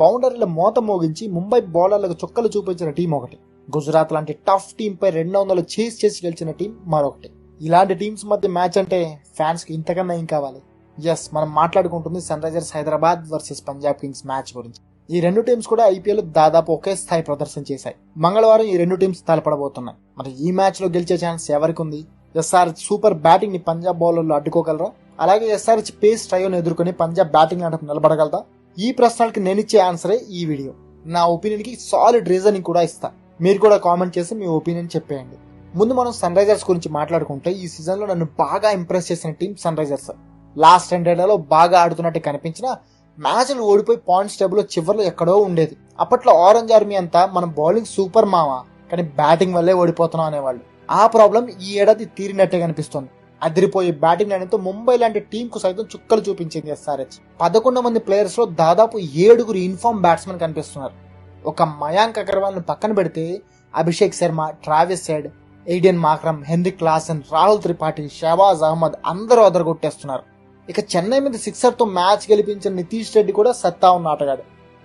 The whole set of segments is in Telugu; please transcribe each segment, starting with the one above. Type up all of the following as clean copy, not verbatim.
బౌండరీల మోత మోగించి ముంబై బౌలర్లకు చుక్కలు చూపించిన టీం ఒకటి. గుజరాత్ లాంటి టఫ్ టీం పై 200 చేస్ చేసి గెలిచిన టీం మరొకటి. ఇలాంటి టీమ్స్ మధ్య మ్యాచ్ అంటే ఫ్యాన్స్ కి ఇంతకన్నా ఏం కావాలి? ఎస్, మనం మాట్లాడుకుంటుంది Sunrisers Hyderabad versus Punjab Kings match గురించి. ఈ రెండు టీమ్స్ కూడా ఐపీఎల్ దాదాపు ఒకే స్థాయి ప్రదర్శన చేశాయి. మంగళవారం ఈ రెండు టీమ్స్ తలపడబోతున్నాయి. మరి ఈ మ్యాచ్ లో గెలిచే ఛాన్స్ ఎవరికి ఉంది? ఎస్ఆర్హెచ్ సూపర్ బ్యాటింగ్ ని పంజాబ్ బౌలర్లు అడ్డుకోగలరా? అలాగే ఎస్ఆర్హెచ్ పేస్ ట్రయోను ఎదుర్కొని పంజాబ్ బ్యాటింగ్ ఆటకు నిలబడగలదా? ఈ ప్రశ్నలకి నేనిచ్చే ఆన్సరే ఈ వీడియో. నా ఒపీనియన్ కి సాలిడ్ రీజనింగ్ కూడా ఇస్తా. మీరు కూడా కామెంట్ చేసి మీ ఒపీనియన్ చెప్పేయండి. ముందు మనం సన్ రైజర్స్ గురించి మాట్లాడుకుంటే, ఈ సీజన్ లో నన్ను బాగా ఇంప్రెస్ చేసిన టీం సన్ రైజర్స్. లాస్ట్ 2 ఏళ్లలో బాగా ఆడుతున్నట్టు కనిపించిన మ్యాచ్లు ఓడిపోయి పాయింట్స్ టేబుల్ లో చివర్లో ఎక్కడో ఉండేది. అప్పట్లో ఆరెంజ్ ఆర్మీ అంతా మనం బౌలింగ్ సూపర్ మావా, కానీ బ్యాటింగ్ వల్లే ఓడిపోతున్నాం అనేవాళ్ళు. ఆ ప్రాబ్లం ఈ ఏడాది తీరినట్టే కనిపిస్తోంది. అదిరిపోయే బ్యాటింగ్ లైన్తో ముంబై లాంటి టీం కు సైతం చుక్కలు చూపించింది ఎస్ఆర్హెచ్. 11 మంది ప్లేయర్స్ లో దాదాపు 7 ఇన్ఫార్మ్ బ్యాట్స్మెన్ కనిపిస్తున్నారు. ఒక మయాంక్ అగర్వాల్ ను పక్కన పెడితే Abhishek Sharma, Travis Head, Aiden Markram, Heinrich Klaasen, Rahul Tripathi, Shahbaz Ahmed అందరూ అదరగొట్టేస్తున్నారు. ఇక చెన్నై మీద 6 తో మ్యాచ్ గెలిపించిన నితీష్ రెడ్డి కూడా సత్తా ఉన్న ఆటగాడు.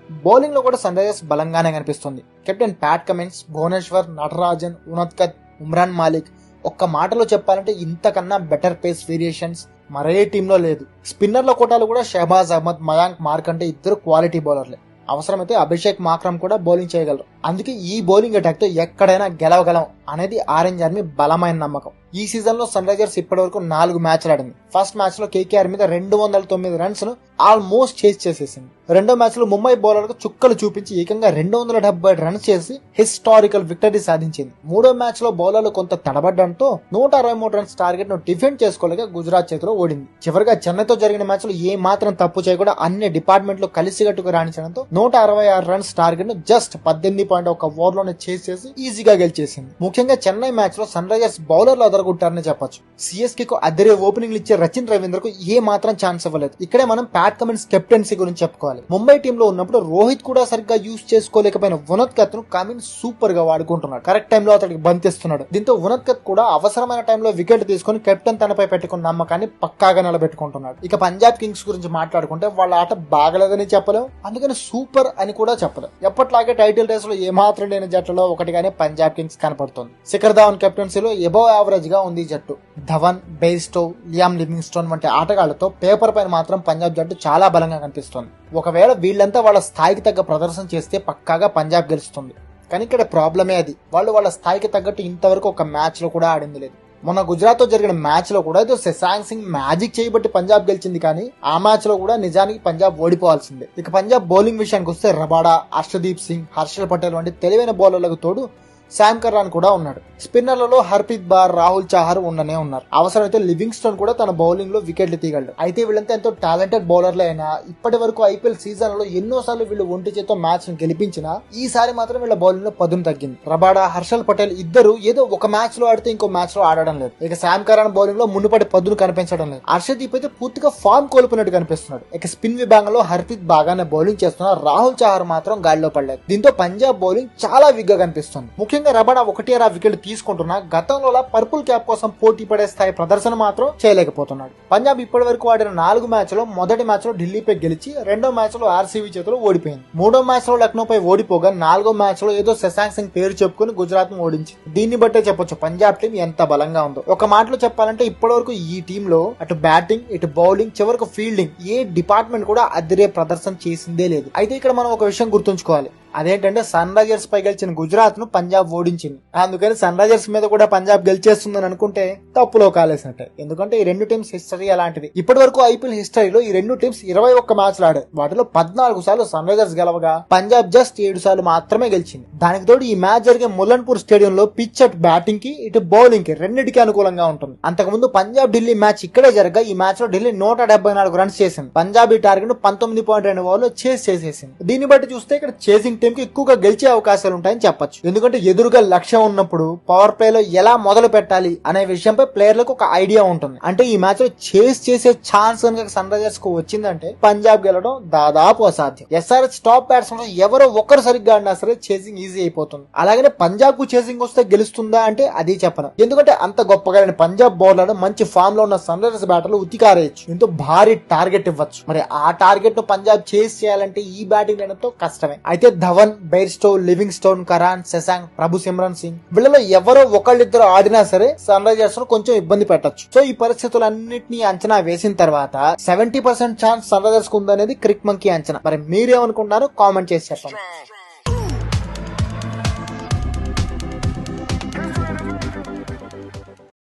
బౌలింగ్ లో కూడా సన్ రైజర్స్ బలంగానే కనిపిస్తుంది. Captain Pat Cummins, Bhuvneshwar, Natarajan, Unadkat, Umran Malik, ఒక్క మాటలో చెప్పాలంటే ఇంతకన్నా బెటర్ పేస్ వేరియేషన్స్ మరే టీంలో లేదు. స్పిన్నర్ల కోటాలు కూడా షహబాజ్ అహ్మద్, మయాంక్ మార్కంటే ఇద్దరు క్వాలిటీ బౌలర్లే. అవసరమైతే అభిషేక్ మాక్రమ్ కూడా బౌలింగ్ చేయగలరు. అందుకే ఈ బౌలింగ్ అటాక్ తో ఎక్కడైనా గెలవగలం అనేది ఆరెంజ్ ఆర్మీ బలమైన నమ్మకం. ఈ సీజన్ లో సన్ రైజర్స్ ఇప్పటి వరకు 4 మ్యాచ్లు ఆడింది. ఫస్ట్ మ్యాచ్ లో కేకేఆర్ మీద 209 రన్స్ ను ఆల్మోస్ట్ చేజ్ చేసేసింది. రెండో మ్యాచ్ లో ముంబై బౌలర్లకు చుక్కలు చూపించి ఏకంగా 270 రన్స్ చేసి హిస్టారికల్ విక్టరీ సాధించింది. మూడో మ్యాచ్ లో బౌలర్లు కొంత తడబడ్డంతో 163 రన్స్ టార్గెట్ ను డిఫెండ్ చేసుకోలేక గుజరాత్ చేతిలో ఓడింది. చివరిగా చెన్నైతో జరిగిన మ్యాచ్ లో ఏ మాత్రం తప్పు చేయకుండా అన్ని డిపార్ట్మెంట్లు కలిసికట్టుగా రాణించడంతో 166 రన్స్ టార్గెట్ ను జస్ట్ 18.1 ఓవర్లోనే చేసి ఈజీగా గెలిచేసింది. ముఖ్యంగా చెన్నై మ్యాచ్ లో సన్ రైజర్స్ బౌలర్లు అదరగొట్టారని చెప్పొచ్చు. సిఎస్కే కు అద్దరే ఓపెనింగ్ ఇచ్చే రచిన్ రవీంద్ర కు ఏ మాత్రం ఛాన్స్ ఇవ్వలేదు. ఇక్కడే మనం ప్యాట్ కమిన్స్ కెప్టెన్సీ గురించి చెప్పుకోవాలి. ముంబై టీమ్ లో ఉన్నప్పుడు రోహిత్ కూడా సరిగ్గా యూజ్ చేసుకోలేకపోయిన ఉనద్కత్ ను కమిన్స్ సూపర్ గా వాడుకుంటున్నాడు. కరెక్ట్ టైంలో అతడికి బంతిస్తున్నాడు. దీంతో ఉనద్కత్ కూడా అవసరమైన టైంలో వికెట్ తీసుకుని కెప్టెన్ తనపై పెట్టుకున్న నమ్మకాన్ని పక్కాగా నిలబెట్టుకుంటున్నాడు. ఇక పంజాబ్ కింగ్స్ గురించి మాట్లాడుకుంటే వాళ్ళ ఆట బాగలేదని చెప్పలేం, అందుకని సూపర్ అని కూడా చెప్పలేం. ఎప్పట్లాగే టైటిల్ రేస్ లో ఏమాత్రం లేని జట్టులో ఒకటిగానే పంజాబ్ కింగ్స్ కనపడుతుంది. శిఖర్ ధావన్ కెప్టెన్సీలో ఎబోవ్ యావరేజ్ గా ఉంది జట్టు. ధవన్, బెయిస్టో, లియామ్ లివింగ్స్టోన్ వంటి ఆటగాళ్లతో పేపర్ పైన మాత్రం పంజాబ్ జట్టు చాలా బలంగా కనిపిస్తుంది. ఒకవేళ వీళ్ళంతా వాళ్ళ స్థాయికి తగ్గ ప్రదర్శన చేస్తే పక్కాగా పంజాబ్ గెలుస్తుంది. కానీ ఇక్కడ ప్రాబ్లమే అది, వాళ్ళు వాళ్ళ స్థాయికి తగ్గట్టు ఇంతవరకు ఒక మ్యాచ్ లో కూడా ఆడింది లేదు. మొన్న గుజరాత్ తో జరిగిన మ్యాచ్ లో కూడా ఏదో శశాంక్ సింగ్ మ్యాజిక్ చేయబట్టి పంజాబ్ గెలిచింది, కానీ ఆ మ్యాచ్ లో కూడా నిజానికి పంజాబ్ ఓడిపోవాల్సిందే. ఇక పంజాబ్ బౌలింగ్ విషయానికి వస్తే రబాడా, హర్షదీప్ సింగ్, హర్షల్ పటేల్ వంటి తెలివైన బౌలర్లకు తోడు శామ్ కర్రాన్ కూడా ఉన్నాడు. స్పిన్నర్లలో హర్ప్రీత్ బార్, రాహుల్ చాహర్ ఉండనే ఉన్నారు. అవసరమైతే లివింగ్స్టోన్ కూడా తన బౌలింగ్ లో వికెట్లు తీయగలడు. అయితే వీళ్ళంతా ఎంతో టాలెంటెడ్ బౌలర్లే అయినా ఇప్పటి వరకు ఐపీఎల్ సీజన్ లో ఎన్నోసార్లు వీళ్ళు ఒంటి చేతో మ్యాచ్ ను గెలిపించినా ఈసారి మాత్రం వీళ్ళ బౌలింగ్ లో పదును తగ్గింది. రబాడా, హర్షల్ పటేల్ ఇద్దరు ఏదో ఒక మ్యాచ్ లో ఆడితే ఇంకో మ్యాచ్ లో ఆడడం లేదు. ఇక శామ్ కర్రాన్ బౌలింగ్ లో మునుపటి పదును కనిపించడం లేదు. హర్షదీప్ అయితే పూర్తిగా ఫామ్ కోల్పోయినట్టు కనిపిస్తున్నాడు. ఇక స్పిన్ విభాగంలో హర్ప్రీత్ బాగానే బౌలింగ్ చేస్తున్నారు. రాహుల్ చాహర్ మాత్రం గాలిలో పడలేదు. దీంతో పంజాబ్ బౌలింగ్ చాలా వీక్ గా కనిపిస్తుంది. ముఖ్యంగా రబాడా 1 వికెట్ తీసుకుంటున్నా గతంలో పర్పుల్ క్యాప్ కోసం పోటీ పడే స్థాయి ప్రదర్శన మాత్రం చేయలేకపోతున్నాడు. పంజాబ్ ఇప్పటి వరకు ఆడిన 4 మ్యాచ్ లో మొదటి మ్యాచ్ లో ఢిల్లీపై గెలిచి రెండో మ్యాచ్ లో ఆర్సీబీ చేతిలో ఓడిపోయింది. మూడో మ్యాచ్ లో లక్నోపై ఓడిపోగా 4వ మ్యాచ్ లో ఏదో శశాంక్ సింగ్ పేరు చెప్పుకుని గుజరాత్ ను ఓడించింది. దీన్ని బట్టే చెప్పొచ్చు పంజాబ్ టీం ఎంత బలంగా ఉందో. ఒక మాటలో చెప్పాలంటే ఇప్పటి వరకు ఈ టీమ్ లో అటు బ్యాటింగ్, ఇటు బౌలింగ్, చివరకు ఫీల్డింగ్ ఏ డిపార్ట్మెంట్ కూడా అద్దరే ప్రదర్శన చేసిందే లేదు. అయితే ఇక్కడ మనం ఒక విషయం గుర్తుంచుకోవాలి. అదేంటంటే సన్ రైజర్స్ పై గెలిచిన గుజరాత్ ను పంజాబ్ ఓడించింది. అందుకని సన్ రైజర్స్ మీద కూడా పంజాబ్ గెలిచేస్తుందని అనుకుంటే తప్పులో కాలేసినట్టే. ఎందుకంటే ఈ రెండు టీమ్స్ హిస్టరీ అలాంటిది. ఇప్పటి వరకు ఐపీఎల్ హిస్టరీలో ఈ రెండు టీమ్స్ 21 మ్యాచ్లు ఆడాయి. వాటిలో 14 సార్లు సన్ రైజర్స్ గెలవగా పంజాబ్ జస్ట్ 7 సార్లు మాత్రమే గెలిచింది. దానికి తోడు ఈ మ్యాచ్ జరిగే ముల్లన్పూర్ స్టేడియంలో పిచ్ అటు బ్యాటింగ్ కి, ఇటు బౌలింగ్ కి రెండింటికి అనుకూలంగా ఉంటుంది. అంతకుముందు పంజాబ్ ఢిల్లీ మ్యాచ్ ఇక్కడే జరగగా ఈ మ్యాచ్ లో ఢిల్లీ 174 రన్స్ చేసింది. పంజాబ్ ఈ టార్గెట్ 19.2 ఓవర్లో చేసేసింది. దీన్ని బట్టి చూస్తే ఇక్కడ చేసింగ్ టీం కి ఎక్కువగా గెలిచే అవకాశాలు ఉంటాయని చెప్పొచ్చు. ఎందుకంటే ఎదురుగా లక్ష్యం ఉన్నప్పుడు పవర్ ప్లే లో ఎలా మొదలు పెట్టాలి అనే విషయంపై ప్లేయర్లకు ఒక ఐడియా ఉంటుంది. అంటే ఈ మ్యాచ్ లో చేస్ చేసే ఛాన్స్ కనుక సన్ రైజర్స్ కు వచ్చిందంటే పంజాబ్ గెలవడం దాదాపు అసాధ్యం. ఎస్ఆర్హెచ్ టాప్ బ్యాట్స్మెన్ ఎవరో ఒక్కరు సరిగ్గా ఆడినా సరే చేసింగ్ ఈజీ అయిపోతుంది. అలాగనే పంజాబ్ కు చేసింగ్ వస్తే గెలుస్తుందా అంటే అది చెప్పను. ఎందుకంటే అంత గొప్పగా పంజాబ్ బౌలర్ మంచి ఫామ్ లో ఉన్న సన్ రైజర్స్ బ్యాటర్లు ఉతికారేయచ్చు, ఎంతో భారీ టార్గెట్ ఇవ్వచ్చు. మరి ఆ టార్గెట్ ను పంజాబ్ చేస్ చేయాలంటే ఈ బ్యాటింగ్ లైన్తో కష్టమే. అయితే Dhawan, Bairstow, Livingstone, Curran, Shashank, Prabhsimran Singh వీళ్ళలో ఎవరో ఒకళ్ళిద్దరు ఆడినా సరే సన్ రైజర్స్ ను కొంచెం ఇబ్బంది పెట్టచ్చు. సో ఈ పరిస్థితులన్నింటినీ అంచనా వేసిన తర్వాత 70% ఛాన్స్ సన్ రైజర్స్ కు ఉందనేది క్రిక్ మంకీ అంచనా. మరి మీరేమనుకుంటున్నారో కామెంట్ చేసి చెప్పండి.